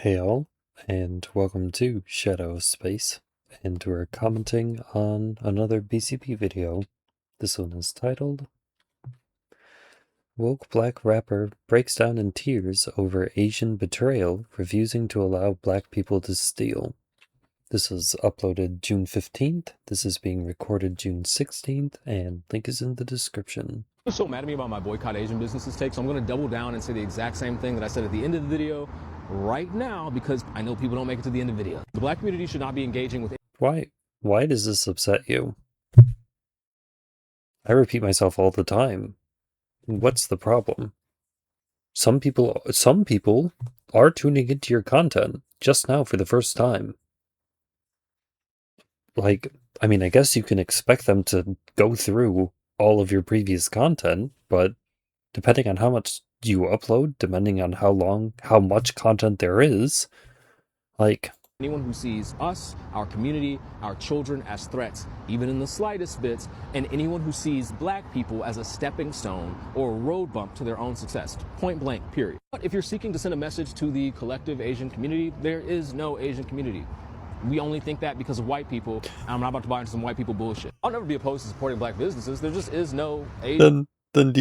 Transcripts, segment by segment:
Hey all, and welcome to Shadow of Space, and we're commenting on another BCP video. This one is titled, Woke Black Rapper Breaks Down in Tears Over Asian Betrayal, Refusing to Allow Black People to Steal. This was uploaded June 15th, this is being recorded June 16th, and link is in the description. You're so mad at me about my boycott Asian businesses take, so I'm going to double down and say the exact same thing that I said at the end of the video right now, because I know people don't make it to the end of the video. The black community should not be engaging with... Why does this upset you? I repeat myself all the time. What's the problem? Some people are tuning into your content just now for the first time. Like, I mean, I guess you can expect them to go through all of your previous content, but depending on how much you upload, depending on how much content there is, like... Anyone who sees us, our community, our children as threats, even in the slightest bits, and anyone who sees black people as a stepping stone or a road bump to their own success. Point blank, period. But if you're seeking to send a message to the collective Asian community, there is no Asian community. We only think that because of white people. I'm not about to buy into some white people bullshit. I'll never be opposed to supporting black businesses. There just is no Asian. Then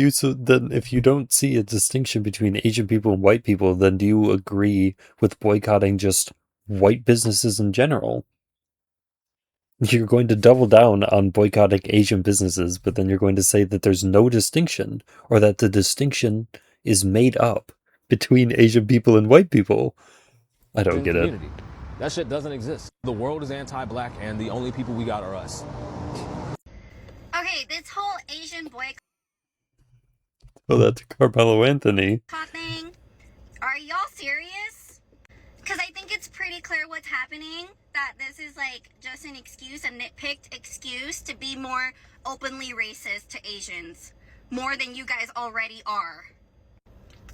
if you don't see a distinction between Asian people and white people, then do you agree with boycotting just white businesses in general? You're going to double down on boycotting Asian businesses, but then you're going to say that there's no distinction, or that the distinction is made up between Asian people and white people. I don't get it. That shit doesn't exist. The world is anti-black, and the only people we got are us. Okay, this whole Asian boycott. Oh, that's Carmelo Anthony. Thing. Are y'all serious? Because I think it's pretty clear what's happening. That this is like just an excuse, a nitpicked excuse to be more openly racist to Asians. More than you guys already are.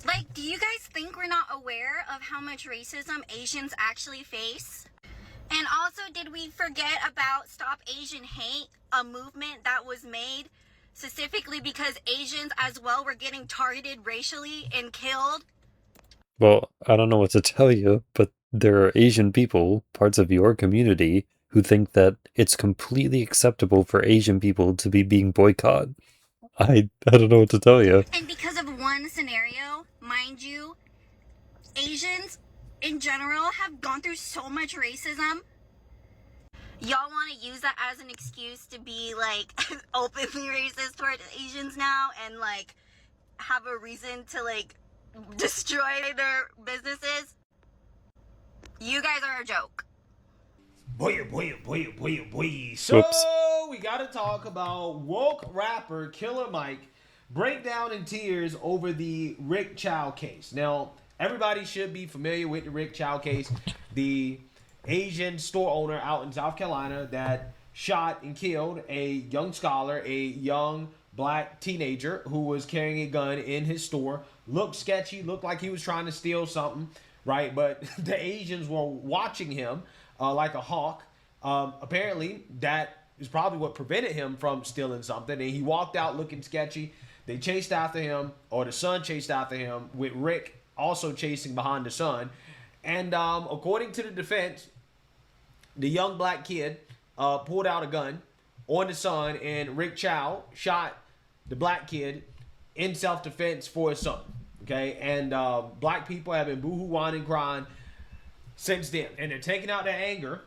Like, do you guys think we're not aware of how much racism Asians actually face? And also, did we forget about Stop Asian Hate, a movement that was made specifically because Asians as well were getting targeted racially and killed? Well, I don't know what to tell you, but there are Asian people, parts of your community, who think that it's completely acceptable for Asian people to be being boycotted. I don't know what to tell you. And because of one scenario, mind you, Asians in general have gone through so much racism. Y'all want to use that as an excuse to be like openly racist towards Asians now and like have a reason to like destroy their businesses? You guys are a joke. Boy. So Whoops. we gotta talk about woke rapper Killer Mike break down in tears over the Rick Chow case. Now, everybody should be familiar with the Rick Chow case, the Asian store owner out in South Carolina that shot and killed a young scholar, a young black teenager who was carrying a gun in his store. Looked sketchy, looked like he was trying to steal something, right? But the Asians were watching him like a hawk. Apparently, that is probably what prevented him from stealing something. And he walked out looking sketchy. They chased after him, or the son chased after him, with Rick also chasing behind the son. And according to the defense, the young black kid pulled out a gun on the son, and Rick Chow shot the black kid in self-defense for his son. Okay, and black people have been boohoo whining crying since then, and they're taking out their anger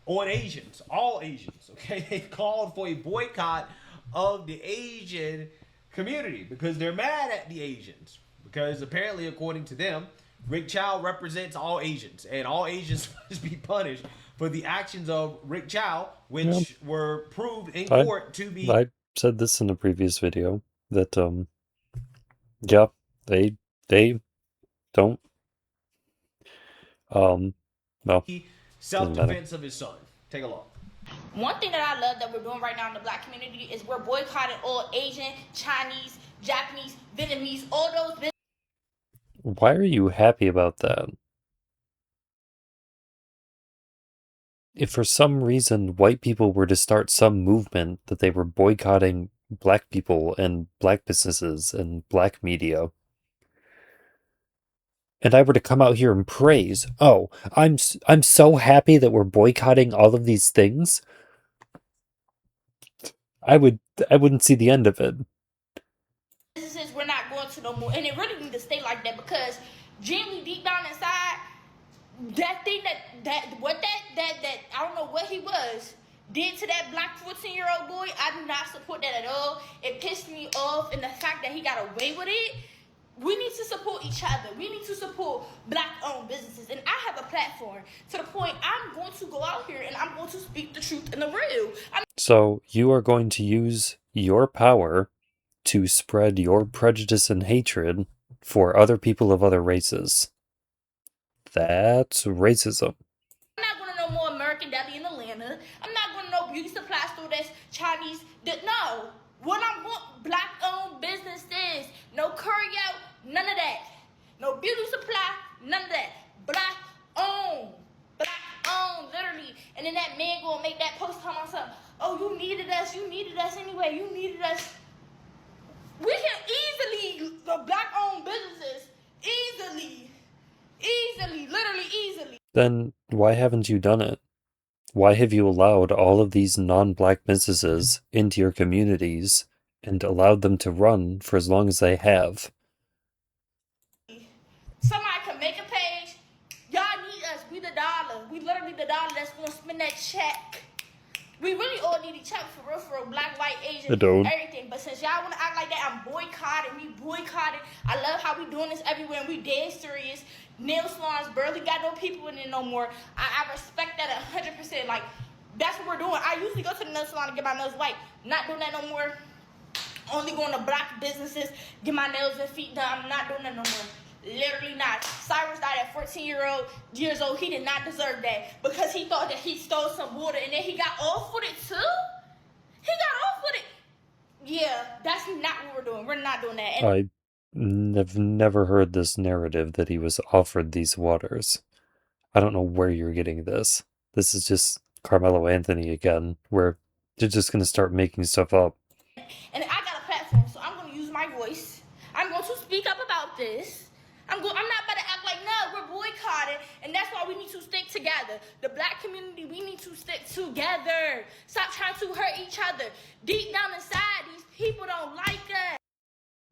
on Asians, all Asians. Okay, they called for a boycott of the Asian community because they're mad at the Asians, because apparently, according to them, Rick Chow represents all Asians, and all Asians must be punished for the actions of Rick Chow, which were proved in court to be... I said this in a previous video, that, yeah, they don't, well, self-defense of his son. Take a look. One thing that I love that we're doing right now in the black community is we're boycotting all Asian, Chinese, Japanese, Vietnamese, all those... Why are you happy about that? If for some reason white people were to start some movement that they were boycotting black people and black businesses and black media, and I were to come out here and praise, oh, I'm so happy that we're boycotting all of these things, I wouldn't see the end of it. Businesses we're not going to no more, and it really need to stay like that because genuinely deep down inside, that thing that I don't know what he was did to that black 14-year-old boy. I do not support that at all. It pissed me off, and the fact that he got away with it. We need to support each other. We need to support black-owned businesses. And I have a platform to the point I'm going to go out here and I'm going to speak the truth and the real. So you are going to use your power to spread your prejudice and hatred for other people of other races. That's racism. I'm not going to no more American Deli in Atlanta. I'm not going to no beauty supply store that's Chinese. No. What I'm going, black-owned businesses. No Curio, none of that. No beauty supply, none of that. Black-owned. Black-owned, literally. And then that man going to make that post come on something. Oh, you needed us anyway. You needed us. We can easily, the black-owned businesses, easily, literally easily. Then why haven't you done it? Why have you allowed all of these non-black businesses into your communities and allowed them to run for as long as they have? Somebody can make a page. Y'all need us. We the dollar. We literally the dollar that's going to spend that check. We really all need each other for real, black, white, Asian, everything. But since y'all want to act like that, I'm boycotting. We boycotted. I love how we doing this everywhere, and we dead serious. Nail salons barely got no people in it no more. I respect that 100%. Like, that's what we're doing. I usually go to the nail salon to get my nails white. Not doing that no more. Only going to black businesses, get my nails and feet done. I'm not doing that no more. Literally not. Cyrus died at 14 years old. He did not deserve that because he thought that he stole some water and then he got off with it too. He got off with it. Yeah, that's not what we're doing. We're not doing that. And I've never heard this narrative that he was offered these waters. I don't know where you're getting this. This is just Carmelo Anthony again, where they're just going to start making stuff up. And I got a platform, so I'm going to use my voice. I'm going to speak up about this. I'm not about to act like, no, we're boycotting, and that's why we need to stick together. The black community, we need to stick together. Stop trying to hurt each other. Deep down inside, these people don't like us.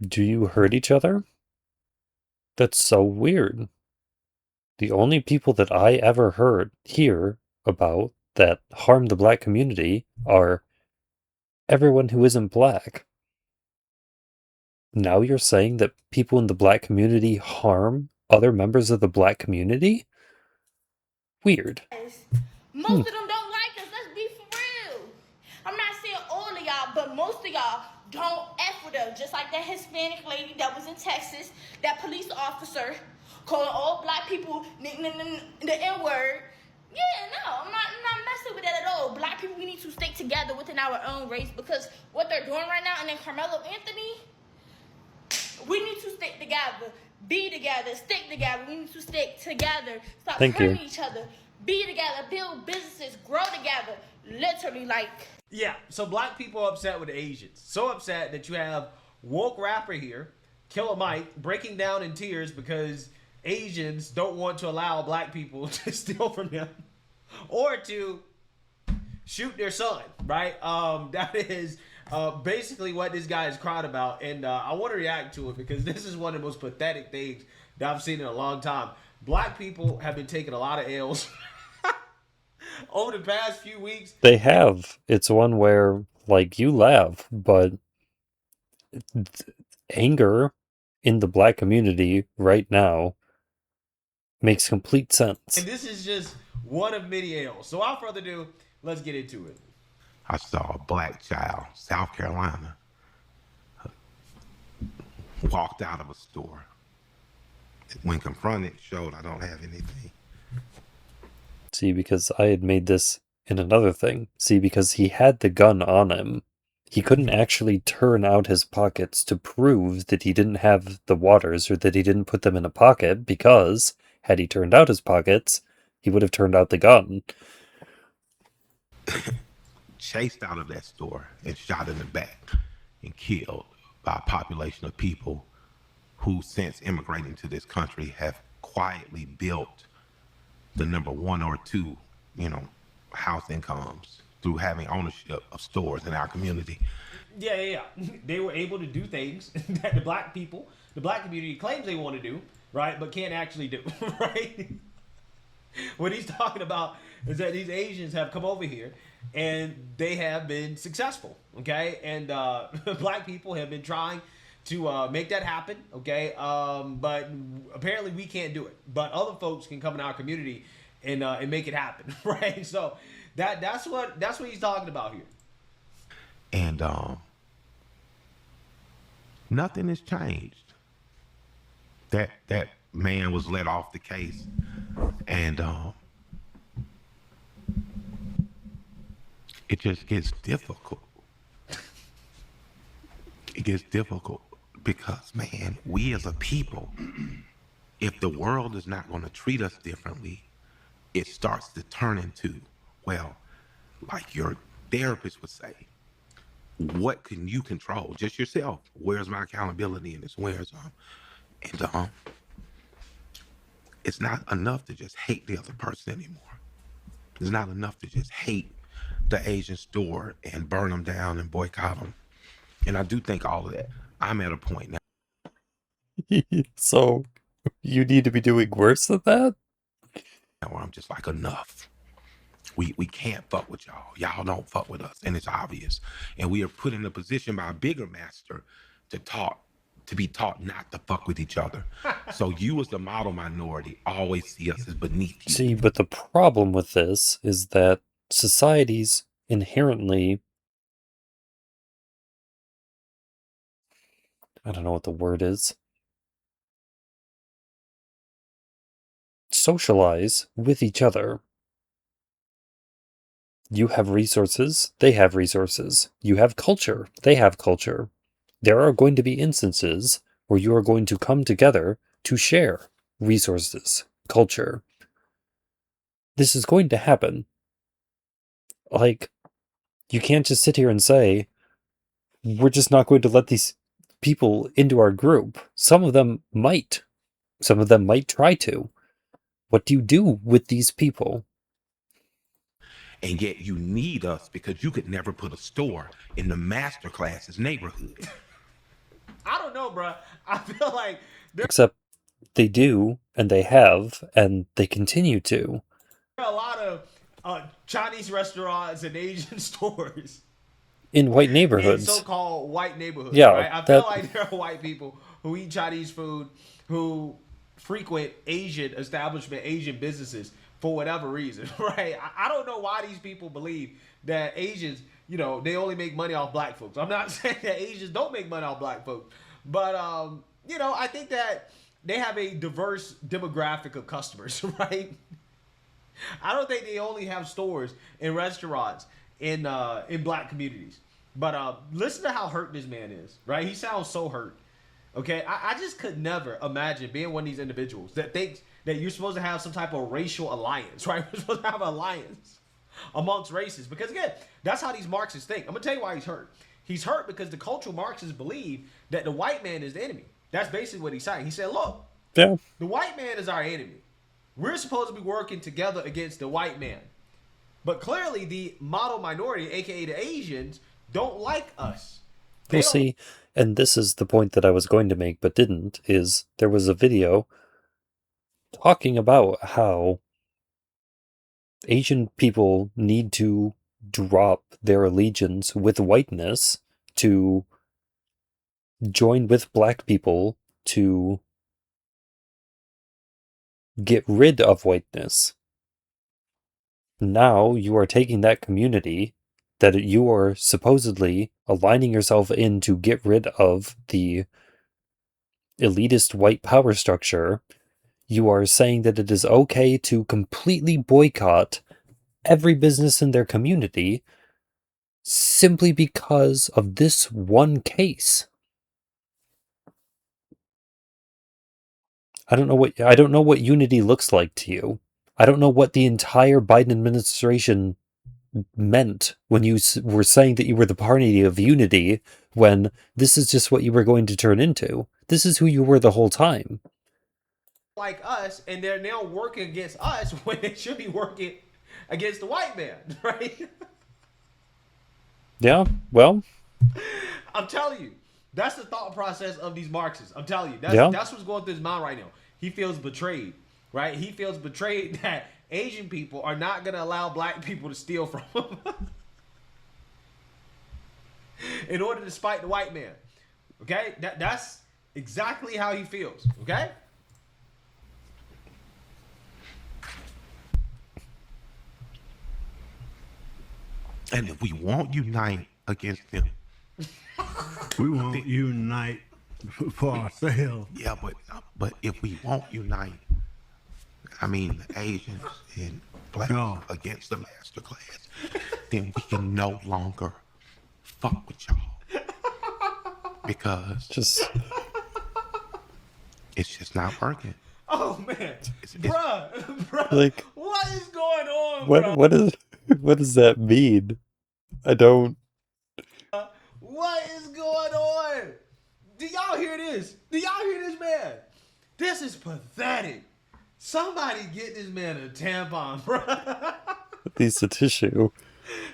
Do you hurt each other? That's so weird. The only people that I ever hear about that harm the black community are everyone who isn't black. Now you're saying that people in the black community harm other members of the black community? Weird. Most of them don't like us. Let's be for real. I'm not saying all of y'all, but most of y'all don't F with us. Just like that Hispanic lady that was in Texas, that police officer calling all black people the N-word. Yeah, no, I'm not messing with that at all. Black people, we need to stick together within our own race because what they're doing right now, and then Carmelo Anthony, we need to stick together, be together, stick together. We need to stick together. Stop hurting each other. Be together, build businesses, grow together. Literally, like. Yeah, so black people are upset with Asians. So upset that you have woke rapper here, Killer Mike, breaking down in tears because Asians don't want to allow black people to steal from them or to shoot their son, right? That is basically what this guy is crying about, and I want to react to it because this is one of the most pathetic things that I've seen in a long time. Black people have been taking a lot of L's over the past few weeks. They have. It's one where, like, you laugh, but anger in the black community right now makes complete sense. And this is just one of many L's. So without further ado, let's get into it. I saw a black child, South Carolina, walked out of a store. When confronted, showed I don't have anything. See, because I had made this in another thing. See, because he had the gun on him, he couldn't actually turn out his pockets to prove that he didn't have the waters or that he didn't put them in a pocket, because had he turned out his pockets, he would have turned out the gun. Chased out of that store and shot in the back and killed by a population of people who, since immigrating to this country, have quietly built the number one or two, house incomes through having ownership of stores in our community. Yeah. They were able to do things that the black community claims they want to do, right, but can't actually do, right? What he's talking about is that these Asians have come over here and they have been successful, okay? And black people have been trying to make that happen, okay? But apparently we can't do it. But other folks can come in our community and make it happen, right? So that's what he's talking about here. And nothing has changed. That man was let off the case, and it just gets difficult. It gets difficult because, man, we as a people, if the world is not going to treat us differently, it starts to turn into, well, like your therapist would say, what can you control? Just yourself. Where's my accountability in this? And it's not enough to just hate the other person anymore. It's not enough to just hate the Asian store and burn them down and boycott them. And I do think all of that. I'm at a point now. So, you need to be doing worse than that? Where I'm just like, enough. We can't fuck with y'all. Y'all don't fuck with us. And it's obvious. And we are put in a position by a bigger master to be taught not to fuck with each other. So you as the model minority always see us as beneath you. See, but the problem with this is that societies inherently, I don't know what the word is, socialize with each other. You have resources, they have resources. You have culture, they have culture. There are going to be instances where you are going to come together to share resources, culture. This is going to happen. Like, you can't just sit here and say, we're just not going to let these people into our group. Some of them might. Some of them might try to. What do you do with these people? And yet you need us because you could never put a store in the master class's neighborhood. I don't know, bro. I feel like Except they do, and they have, and they continue to. there are a lot of Chinese restaurants and Asian stores In white neighborhoods. in so-called white neighborhoods. Yeah, right? I feel like there are white people who eat Chinese food, who frequent Asian establishment, Asian businesses for whatever reason, right? I don't know why these people believe that Asians, they only make money off black folks. I'm not saying that Asians don't make money off black folks, but I think that they have a diverse demographic of customers, right? I don't think they only have stores and restaurants in black communities. But listen to how hurt this man is, right? He sounds so hurt. Okay, I just could never imagine being one of these individuals that thinks that you're supposed to have some type of racial alliance, right? We're supposed to have an alliance amongst races. Because again, that's how these Marxists think. I'm gonna tell you why he's hurt. He's hurt because the cultural Marxists believe that the white man is the enemy. That's basically what he's saying. He said, look, Yeah. the white man is our enemy. We're supposed to be working together against the white man. But clearly the model minority, aka the Asians, don't like us. We'll see. And this is the point that I was going to make but didn't, is there was a video talking about how Asian people need to drop their allegiance with whiteness to join with black people to get rid of whiteness. Now you are taking that community that you are supposedly aligning yourself in to get rid of the elitist white power structure. You are saying that it is okay to completely boycott every business in their community simply because of this one case. I don't know what unity looks like to you. I don't know what the entire Biden administration meant when you were saying that you were the party of unity, when this is just what you were going to turn into. This is who you were the whole time. like us, and they're now working against us when they should be working against the white man, right? Yeah, well, I'm telling you, that's the thought process of these Marxists. I'm telling you, yeah. that's what's going through his mind right now. He feels betrayed, right? He feels betrayed that Asian people are not going to allow black people to steal from him in order to spite the white man. Okay? That's exactly how he feels. Okay? And if we won't unite against them, we won't unite for ourselves. Yeah, but if we won't unite, I mean the Asians and black against the master class, then we can no longer fuck with y'all because it's just not working. Oh man, bruh, like, what is going on? Bro? What does that mean? I don't. What is going on? Do y'all hear this? Do y'all hear this, man? This is pathetic. Somebody get this man a tampon, bro. At least a tissue.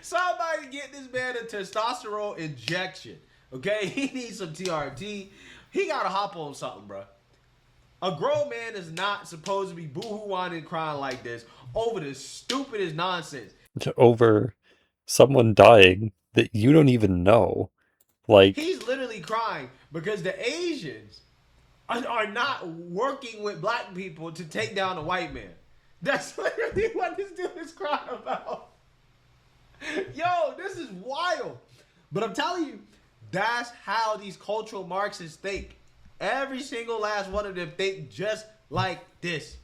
Somebody get this man a testosterone injection. Okay, he needs some TRT. He gotta hop on something, bro. A grown man is not supposed to be boo-hoo-whining and crying like this over the stupidest nonsense. Over someone dying that you don't even know. Like, he's literally crying because the Asians are not working with black people to take down the white man. That's literally what this dude is crying about. Yo, this is wild. But I'm telling you, that's how these cultural Marxists think. Every single last one of them think just like this.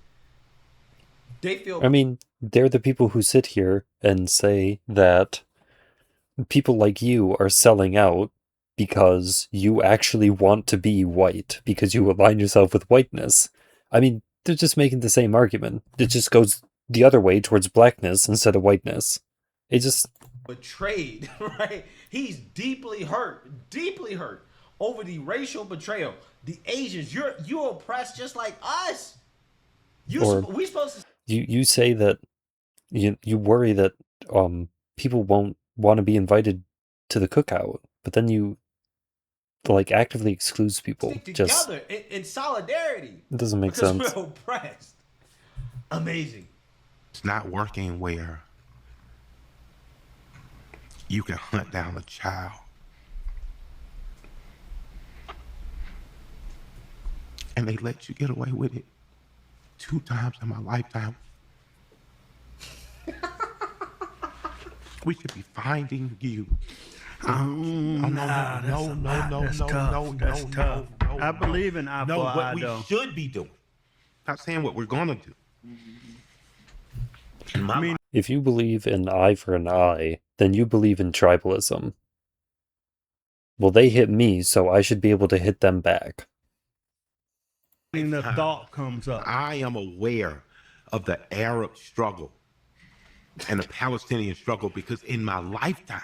They feel... I mean, they're the people who sit here and say that people like you are selling out because you actually want to be white, because you align yourself with whiteness. I mean, they're just making the same argument. It just goes the other way towards blackness instead of whiteness. It just... betrayed, right? He's deeply hurt over the racial betrayal. The Asians, you're oppressed just like us. We supposed to... You say that you worry that people won't want to be invited to the cookout, but then you like actively excludes people. Stick together in solidarity. It doesn't make sense. Because we're oppressed. Amazing. It's not working where you can hunt down a child and they let you get away with it 2 times in my lifetime. We should be finding you. No. I believe in eye for eye, what we should be doing. Not saying what we're gonna do. I mean, if you believe in eye for an eye, then you believe in tribalism. Well, they hit me, so I should be able to hit them back. The thought comes up. I am aware of the Arab struggle and the Palestinian struggle because in my lifetime,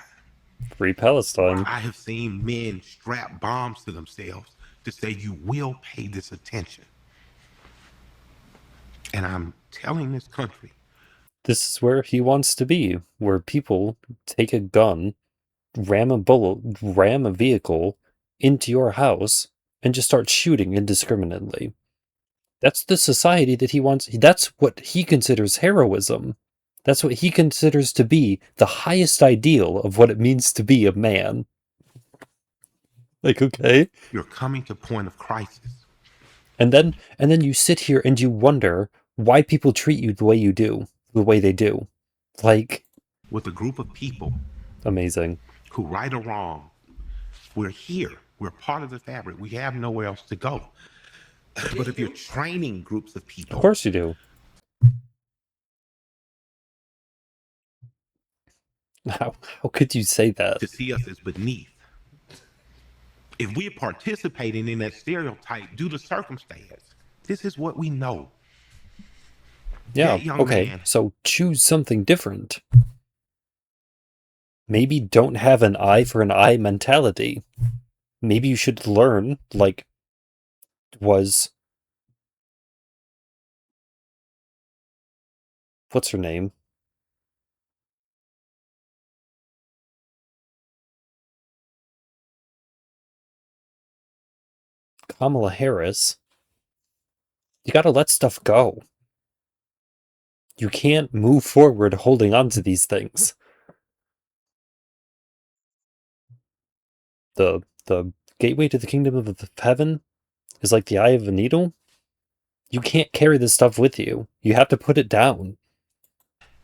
Free Palestine, I have seen men strap bombs to themselves to say you will pay this attention. And I'm telling this country, this is where he wants to be, where people take a gun, ram a vehicle into your house, and just start shooting indiscriminately. That's the society that he wants. That's what he considers heroism. That's what he considers to be the highest ideal of what it means to be a man. Like, okay. You're coming to a point of crisis. And then you sit here and you wonder why people treat you the way you do, the way they do. Like, with a group of people. Amazing. Who, right or wrong, we're here. We're part of the fabric. We have nowhere else to go. But if you're training groups of people... Of course you do. How could you say that? To see us as beneath. If we're participating in that stereotype due to circumstance, this is what we know. Yeah, okay, man. So choose something different. Maybe don't have an eye for an eye mentality. Maybe you should learn, like, was what's her name? Kamala Harris. You gotta let stuff go. You can't move forward holding on to these things. The gateway to the kingdom of heaven is like the eye of a needle. You can't carry this stuff with you. You have to put it down.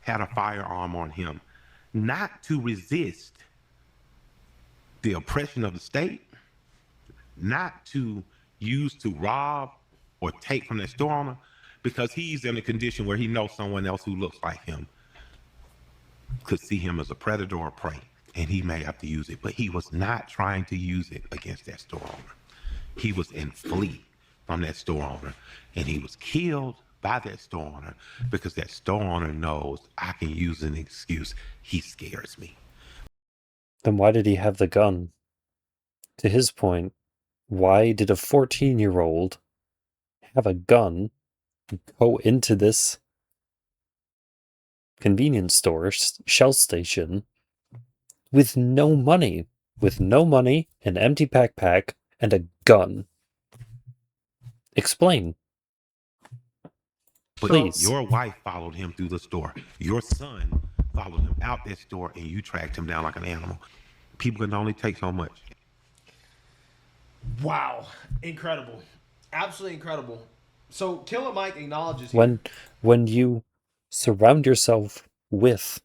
Had a firearm on him, not to resist the oppression of the state, not to use to rob or take from the store owner, because he's in a condition where he knows someone else who looks like him could see him as a predator or prey, and he may have to use it. But he was not trying to use it against that store owner. He was in flee from that store owner, and he was killed by that store owner because that store owner knows I can use an excuse. He scares me. Then why did he have the gun? To his point, why did a 14-year-old have a gun go into this convenience store, Shell station, with no money? With no money, an empty backpack, and a gun. Explain. Please. But your wife followed him through the store. Your son followed him out that store, and you tracked him down like an animal. People can only take so much. Wow. Incredible. Absolutely incredible. So Killer Mike acknowledges when you surround yourself with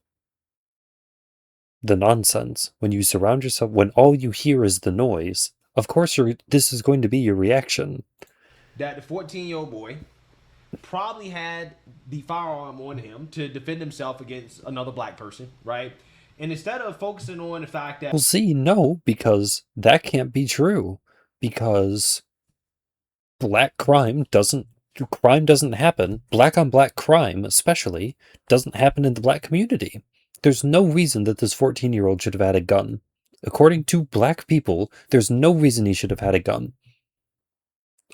the nonsense, when you surround yourself, when all you hear is the noise, of course this is going to be your reaction. That the 14-year-old boy probably had the firearm on him to defend himself against another black person, right? And instead of focusing on the fact that... Well, see, no, because that can't be true. Because crime doesn't happen. Black on black crime, especially, doesn't happen in the black community. There's no reason that this 14-year-old should have had a gun. According to black people, there's no reason he should have had a gun.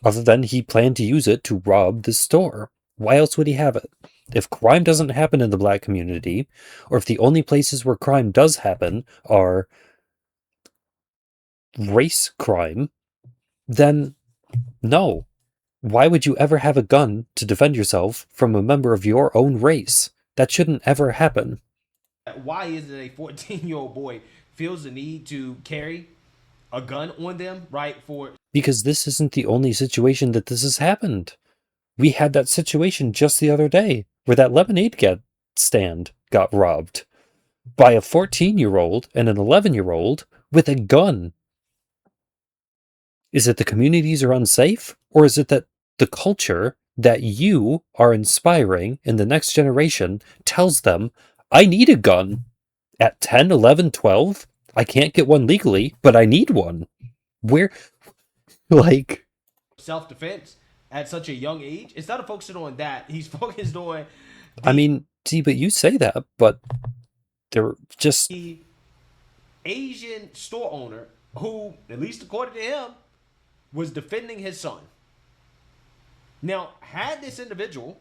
Other than he planned to use it to rob this store. Why else would he have it? If crime doesn't happen in the black community, or if the only places where crime does happen are race crime, then no. Why would you ever have a gun to defend yourself from a member of your own race? That shouldn't ever happen. Why is it a 14-year-old boy feels the need to carry a gun on them, right? Because this isn't the only situation that this has happened. We had that situation just the other day where that lemonade stand got robbed by a 14-year-old and an 11-year-old with a gun. Is it the communities are unsafe, or is it that the culture that you are inspiring in the next generation tells them, I need a gun at 10, 11, 12? I can't get one legally, but I need one. Where, like... self-defense at such a young age? Instead of focusing on that, he's focused on... I mean, see, but you say that, but they're just... the Asian store owner who, at least according to him, was defending his son. Now, had this individual,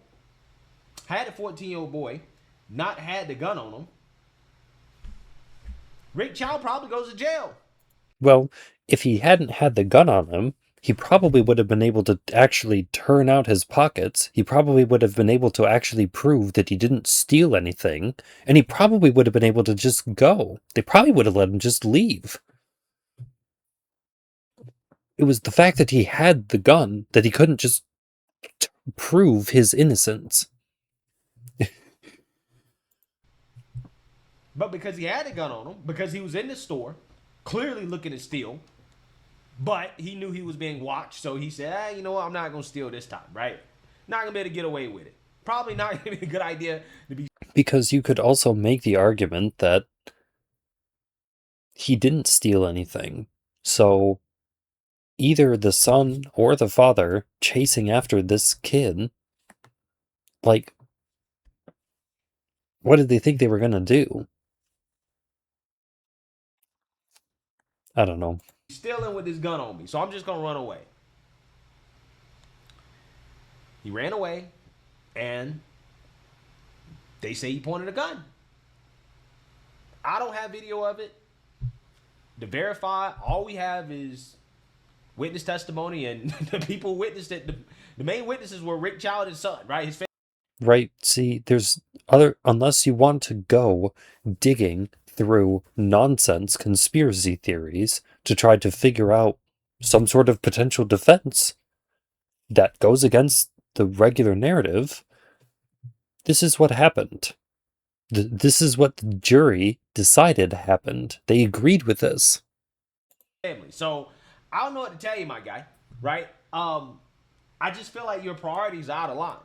had a 14-year-old boy, not had the gun on him, Rick Chow probably goes to jail. Well, if he hadn't had the gun on him, he probably would have been able to actually turn out his pockets. He probably would have been able to actually prove that he didn't steal anything. And he probably would have been able to just go. They probably would have let him just leave. It was the fact that he had the gun that he couldn't just prove his innocence. But because he had a gun on him, because he was in the store, clearly looking to steal, but he knew he was being watched, so he said, you know what, I'm not going to steal this time, right? Not going to be able to get away with it. Probably not going to be a good idea to be... Because you could also make the argument that he didn't steal anything. So either the son or the father chasing after this kid, like, what did they think they were going to do? I don't know. He's stealing with his gun on me, so I'm just going to run away. He ran away, and They say he pointed a gun. I don't have video of it. To verify, all we have is witness testimony, and the people who witnessed it, the main witnesses were Rick Child's son, right? His Right. See, there's other, unless you want to go digging through nonsense conspiracy theories to try to figure out some sort of potential defense that goes against the regular narrative, this is what happened. This is what the jury decided happened. They agreed with this. family. So I don't know what to tell you, my guy, right? I just feel like your priorities are out of line.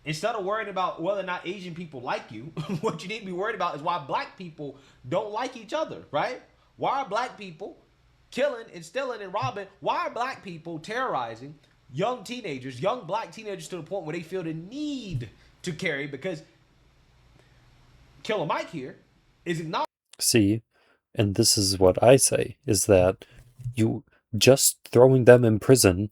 Instead of worrying about whether or not Asian people like you, what you need to be worried about is why black people don't like each other, right? Why are black people killing and stealing and robbing? Why are black people terrorizing young teenagers, young black teenagers, to the point where they feel the need to carry? Because Killer Mike here is acknowledging. See, and this is what I say, is that you just throwing them in prison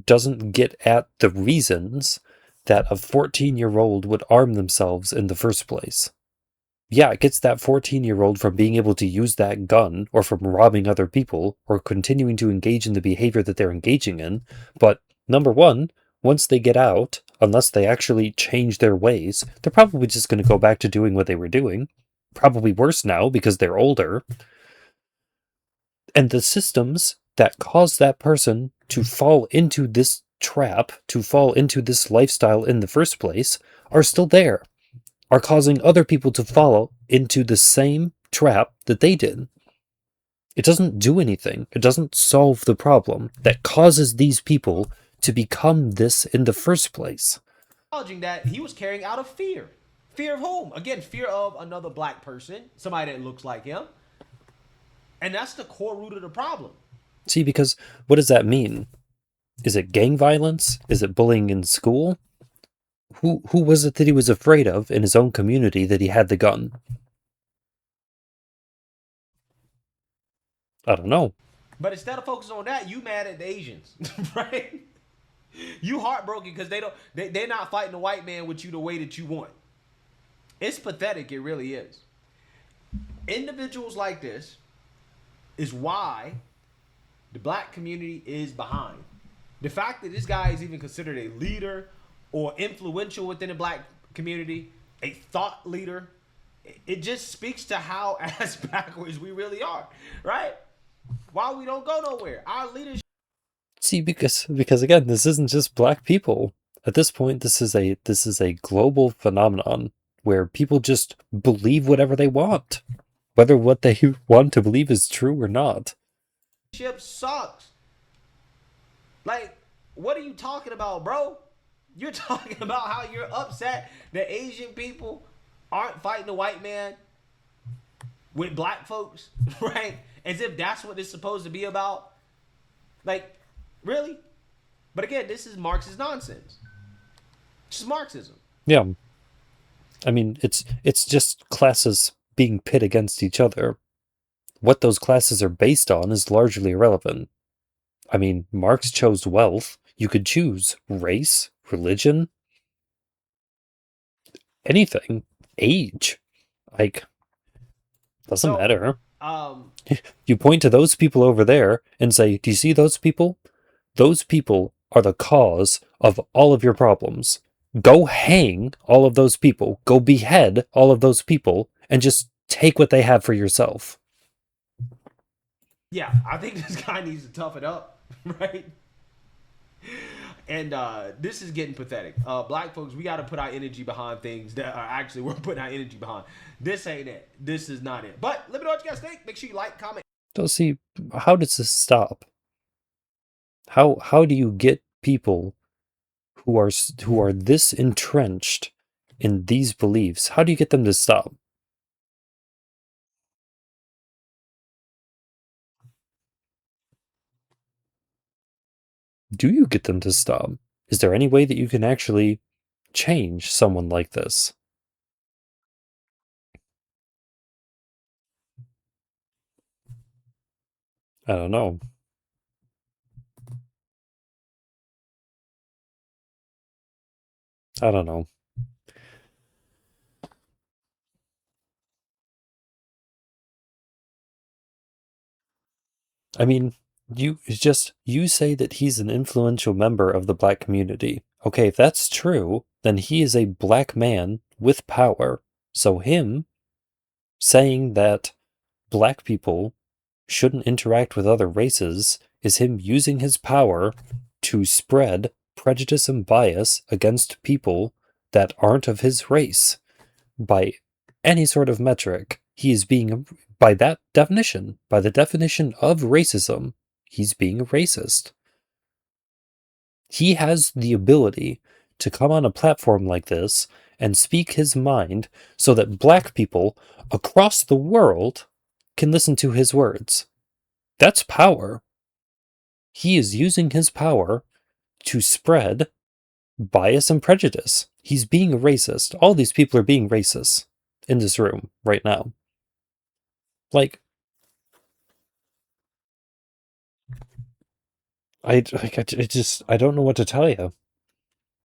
doesn't get at the reasons that a 14-year-old would arm themselves in the first place. Yeah, it gets that 14-year-old from being able to use that gun, or from robbing other people, or continuing to engage in the behavior that they're engaging in, but number one, once they get out, unless they actually change their ways, they're probably just going to go back to doing what they were doing. Probably worse now because they're older. And the systems that cause that person to fall into this trap, to fall into this lifestyle in the first place, are still there, are causing other people to fall into the same trap that they did. It doesn't do anything. It doesn't solve the problem that causes these people to become this in the first place. Acknowledging that he was carrying out of fear. Fear of whom? Again, fear of another black person, somebody that looks like him. And that's the core root of the problem. See, because what does that mean? Is it gang violence? Is it bullying in school? Who was it that he was afraid of in his own community that he had the gun? I don't know. But instead of focusing on that, you mad at the Asians, right? You heartbroken because they're not fighting the white man with you the way that you want. It's pathetic, it really is. Individuals like this is why the black community is behind. The fact that this guy is even considered a leader or influential within the black community, a thought leader, it just speaks to how ass backwards we really are, right? Why we don't go nowhere. Our leadership. See, because again, this isn't just black people. At this point, this is a global phenomenon where people just believe whatever they want, whether what they want to believe is true or not. Sucks. Like, what are you talking about, bro? You're talking about how you're upset that Asian people aren't fighting the white man with black folks, right? As if that's what it's supposed to be about. Like, really? But again, this is Marxist nonsense. It's just Marxism. Yeah. I mean, it's just classes being pit against each other. What those classes are based on is largely irrelevant. I mean, Marx chose wealth. You could choose race, religion, anything, age. Like, doesn't matter. You point to those people over there and say, do you see those people? Those people are the cause of all of your problems. Go hang all of those people. Go behead all of those people and just take what they have for yourself. Yeah, I think this guy needs to toughen up, right? And this is getting pathetic. Black folks, we got to put our energy behind things that are actually we're putting our energy behind. This ain't it. This is not it. But let me know what you guys think. Make sure you like, comment. So see, how does this stop? How do you get people who are this entrenched in these beliefs? How do you get them to stop? Do you get them to stop? Is there any way that you can actually change someone like this? I don't know. I don't know. I mean, you say that he's an influential member of the black community. Okay, if that's true, then he is a black man with power. So him saying that black people shouldn't interact with other races is him using his power to spread prejudice and bias against people that aren't of his race. By any sort of metric, he is being, by that definition, by the definition of racism, he's being a racist. He has the ability to come on a platform like this and speak his mind so that black people across the world can listen to his words. That's power. He is using his power to spread bias and prejudice. He's being a racist. All these people are being racist in this room right now. Like, I don't know what to tell you.